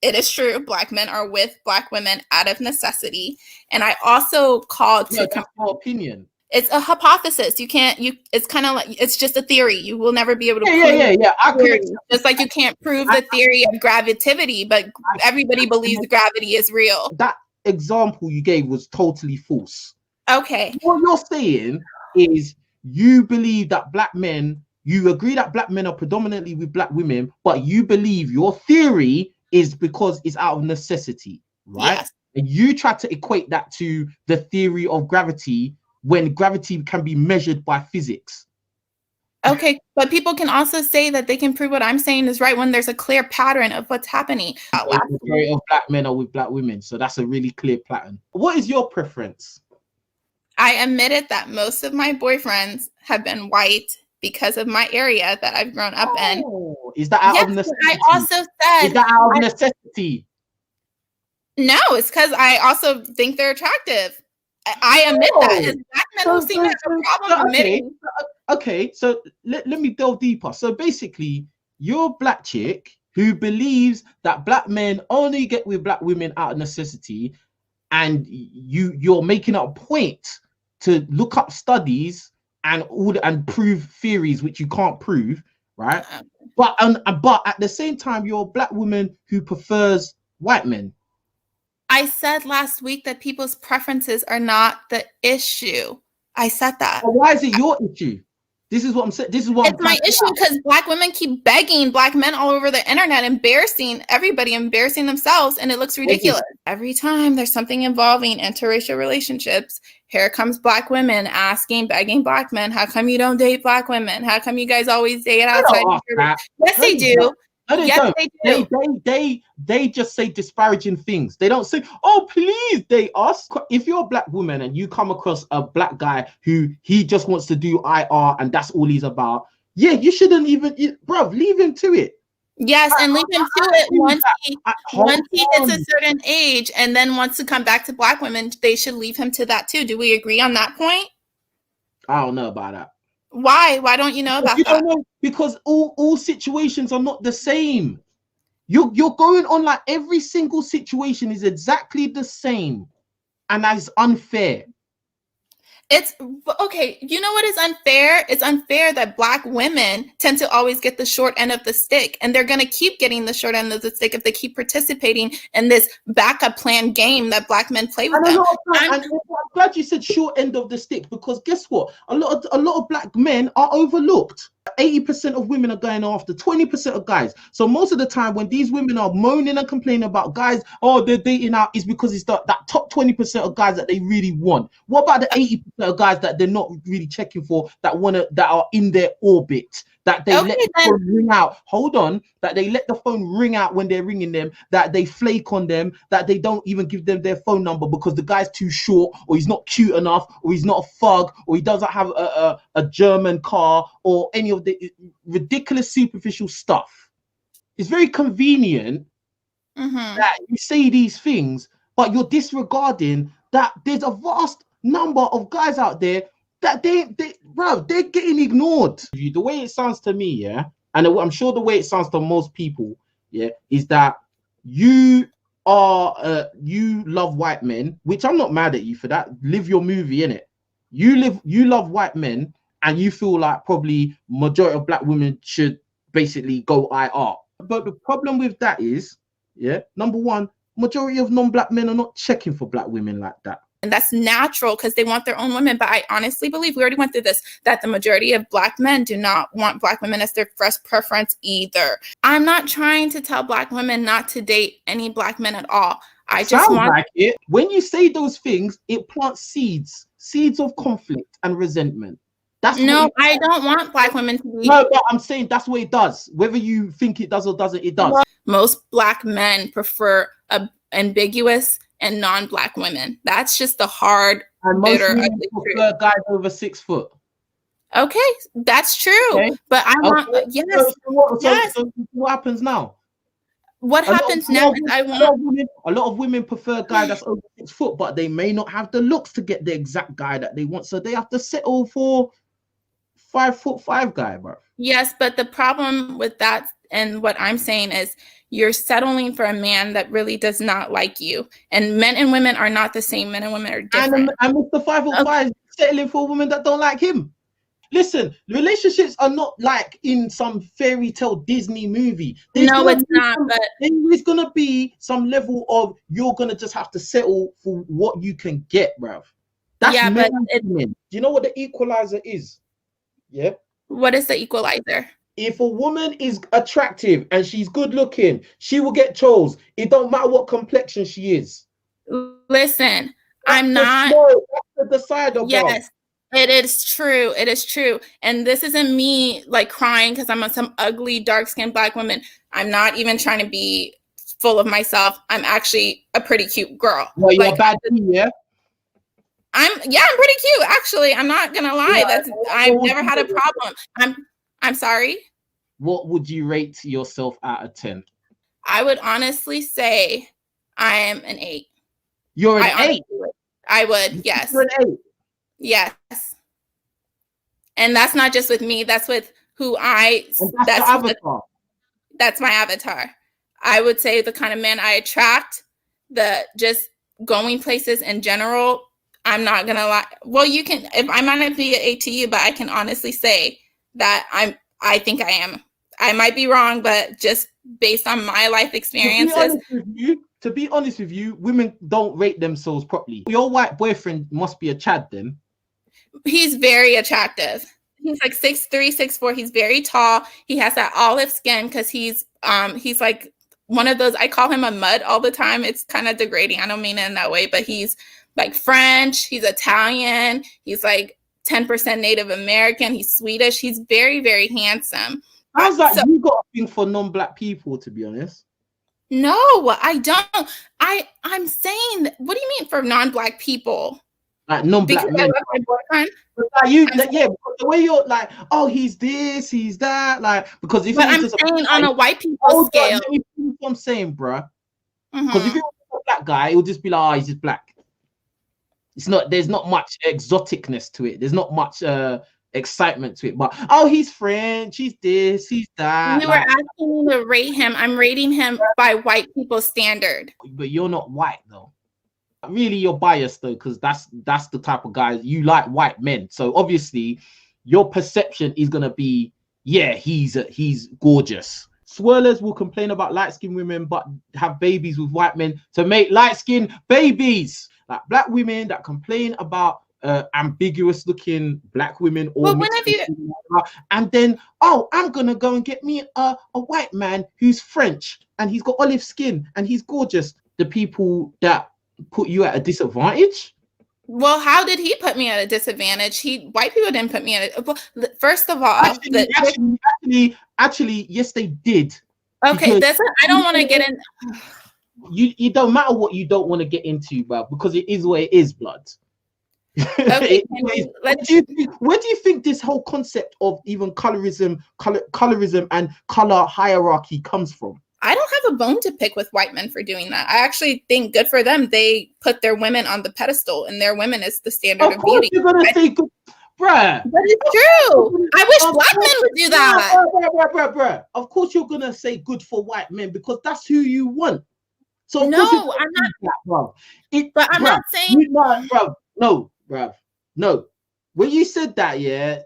It is true. Black men are with Black women out of necessity. And I also called to... That's your opinion. It's a hypothesis. It's kind of like, it's just a theory. You will never be able to prove it. Just like you can't prove the theory of gravitivity, but everybody believes gravity is real. That example you gave was totally false. Okay. What you're saying is you believe that Black men, you agree that Black men are predominantly with Black women, but you believe your theory is because it's out of necessity, right? Yes. And you try to equate that to the theory of gravity when gravity can be measured by physics. Okay, but people can also say that they can prove what I'm saying is right when there's a clear pattern of what's happening. The majority of Black men are with Black women, so that's a really clear pattern. What is your preference? I admitted that most of my boyfriends have been white because of my area that I've grown up in. Is that out of necessity? I also said... Is that out of necessity? No, it's because I also think they're attractive. I admit that. It's Black men who seem to have a problem admitting. Okay, so let me delve deeper. So basically, you're a Black chick who believes that Black men only get with Black women out of necessity, and you're making it a point to look up studies and prove theories which you can't prove, right? But at the same time, you're a Black woman who prefers white men. I said last week that people's preferences are not the issue. I said that. Well, why is it your issue? This is what I'm saying. This is what it's my issue because Black women keep begging Black men all over the internet, embarrassing everybody, embarrassing themselves, and it looks ridiculous. Every time there's something involving interracial relationships, here comes Black women begging Black men, how come you don't date Black women? How come you guys always date outside? Yes, they do. No, they don't. They just say disparaging things. They don't say, oh, please date us. If you're a Black woman and you come across a Black guy who he just wants to do IR and that's all he's about, yeah, you shouldn't even, bruv, leave him to it. Yes, and leave him to it once he hits a certain age and then wants to come back to Black women, they should leave him to that too. Do we agree on that point? I don't know about that. Why? Why don't you know about that? Don't know, because all situations are not the same. You're going on like every single situation is exactly the same, and that's unfair. It's okay. You know what is unfair? It's unfair that Black women tend to always get the short end of the stick, and they're going to keep getting the short end of the stick if they keep participating in this backup plan game that Black men play with them. I'm glad you said short end of the stick, because guess what? A lot of Black men are overlooked. 80% of women are going after 20% of guys. So most of the time when these women are moaning and complaining about guys, oh, they're dating out, is because it's that top 20% of guys that they really want. What about the 80% of guys that they're not really checking for, that are in their orbit, that they let the phone ring out? Hold on, that they let the phone ring out when they're ringing them, that they flake on them, that they don't even give them their phone number because the guy's too short, or he's not cute enough, or he's not a thug, or he doesn't have a German car, or any of the ridiculous superficial stuff. It's very convenient that you say these things, but you're disregarding that there's a vast number of guys out there that they're getting ignored. The way it sounds to me, yeah, and I'm sure the way it sounds to most people, yeah, is that you love white men, which I'm not mad at you for that. Live your movie, innit? You love white men, and you feel like probably majority of Black women should basically go IR. But the problem with that is, yeah, number one, majority of non-Black men are not checking for Black women like that. And that's natural because they want their own women. But I honestly believe, we already went through this, that the majority of Black men do not want Black women as their first preference either. I'm not trying to tell Black women not to date any Black men at all. I just want like it. When you say those things, it plants seeds of conflict and resentment. No, I don't want Black women to be. No, but I'm saying that's what it does. Whether you think it does or doesn't, it does. Most Black men prefer ambiguous and non-Black women. That's just the hard, and bitter, ugly truth. Guys over 6 foot. Okay, that's true. Okay. But I want So what happens now? What happens now is a lot of women prefer a guy that's over 6 foot, but they may not have the looks to get the exact guy that they want, so they have to settle for 5'5" guy, bro. Yes, but the problem with that And what I'm saying is you're settling for a man that really does not like you. And men and women are not the same. Men and women are different. And Mr. 505 is settling for women that don't like him. Listen, relationships are not like in some fairy tale Disney movie. No, it's not. But there's gonna be some level of you're gonna just have to settle for what you can get, bruv. That's men. Do you know what the equalizer is? Yeah. What is the equalizer? If a woman is attractive and she's good looking, she will get chose. It don't matter what complexion she is. Listen, I'm not. That's the decider. Yes, it is true. It is true. And this isn't me like crying because I'm some ugly, dark-skinned Black woman. I'm not even trying to be full of myself. I'm actually a pretty cute girl. Well, you're bad, yeah. I'm pretty cute. Actually, I'm not gonna lie. I've never had a problem. I'm sorry. What would you rate yourself out of 10? I would honestly say I am an 8. You're an 8? I would, yes. You're an 8? Yes. And that's not just with me. That's with who that's avatar. That's my avatar. I would say the kind of men I attract, the just going places in general. I'm not gonna lie. Well, you can. If I might not be an 8 to you, but I can honestly say that I think I am. I might be wrong, but just based on my life experiences. To be honest with you, women don't rate themselves properly. Your white boyfriend must be a Chad then. He's very attractive. He's like 6'3", 6'4". He's very tall. He has that olive skin because he's like one of those. I call him a mud all the time. It's kind of degrading. I don't mean it in that way, but he's like French. He's Italian. He's like 10% Native American. He's Swedish. He's very, very handsome. How's that? You got a thing for non-Black people, to be honest. No, I don't. I'm saying, what do you mean for non-Black people? Like non-Black men. My boyfriend. Because the way you're like, oh, he's this, he's that, like, because if I'm saying on a white people scale. Let me finish what I'm saying, bruh. Because if you're a Black guy, it will just be like, oh, he's just Black. It's not. There's not much exoticness to it. There's not much excitement to it. But oh, he's French. He's this. He's that. You were asking me to rate him. I'm rating him by white people's standard. But you're not white though. Really, you're biased though, because that's the type of guy you like, white men. So obviously, your perception is gonna be, yeah, he's gorgeous. Swirlers will complain about light-skinned women, but have babies with white men to make light-skinned babies. Like Black women that complain about ambiguous looking Black women, or and then, oh, I'm gonna go and get me a white man who's French and he's got olive skin and he's gorgeous. The people that put you at a disadvantage. Well, how did he put me at a disadvantage? White people didn't put me at a. First of all, actually, yes, they did. Okay, I don't want to get in. You don't matter what you don't want to get into, bro, because it is what it is, blood. Okay, where do you think this whole concept of even colorism and color hierarchy comes from? I don't have a bone to pick with white men for doing that. I actually think good for them. They put their women on the pedestal, and their women is the standard of beauty. You're gonna say good, bruh. But it's true. I wish Black men would do that. Bruh. Of course, you're gonna say good for white men because that's who you want. So no, I'm not. That, bro. But I'm not saying. No. When you said that, yeah,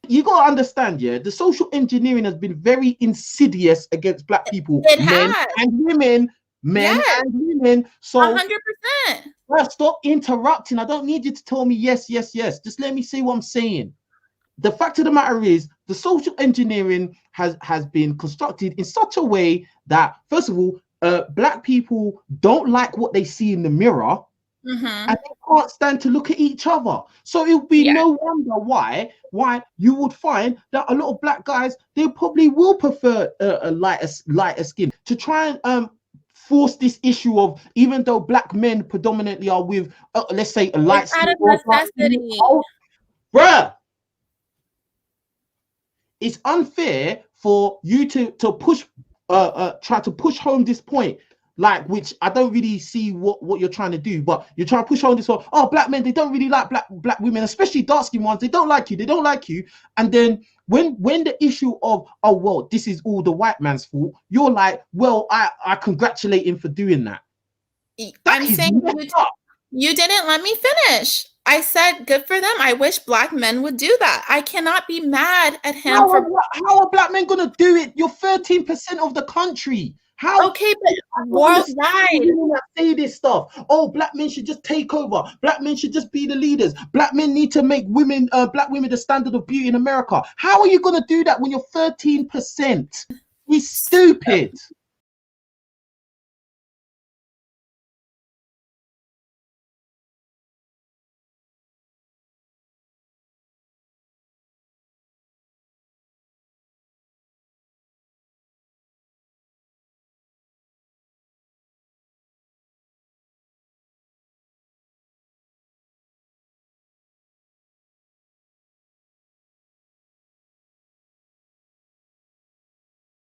you gotta understand, yeah, the social engineering has been very insidious against Black people, men and women, and women. So 100%. Stop interrupting. I don't need you to tell me yes. Just let me say what I'm saying. The fact of the matter is, the social engineering has been constructed in such a way that, first of all, Black people don't like what they see in the mirror, and they can't stand to look at each other. So it would be no wonder why you would find that a lot of Black guys, they probably will prefer a lighter skin to try and force this issue of, even though Black men predominantly are with, let's say, a light skin. Bruh. It's unfair for you to push try to push home this point like, which I don't really see what you're trying to do, but you're trying to push on this one. Oh, black men, they don't really like black women, especially dark skinned ones. They don't like you. And then when the issue of, oh well, this is all the white man's fault, you're like, well, I congratulate him for doing that. I'm saying you didn't let me finish. I said, good for them. I wish black men would do that. I cannot be mad at him how are black men gonna do it? You're 13% of the country. How? Okay, but worldwide, say this stuff. Oh, black men should just take over. Black men should just be the leaders. Black men need to make black women the standard of beauty in America. How are you gonna do that when you're 13%? You're stupid.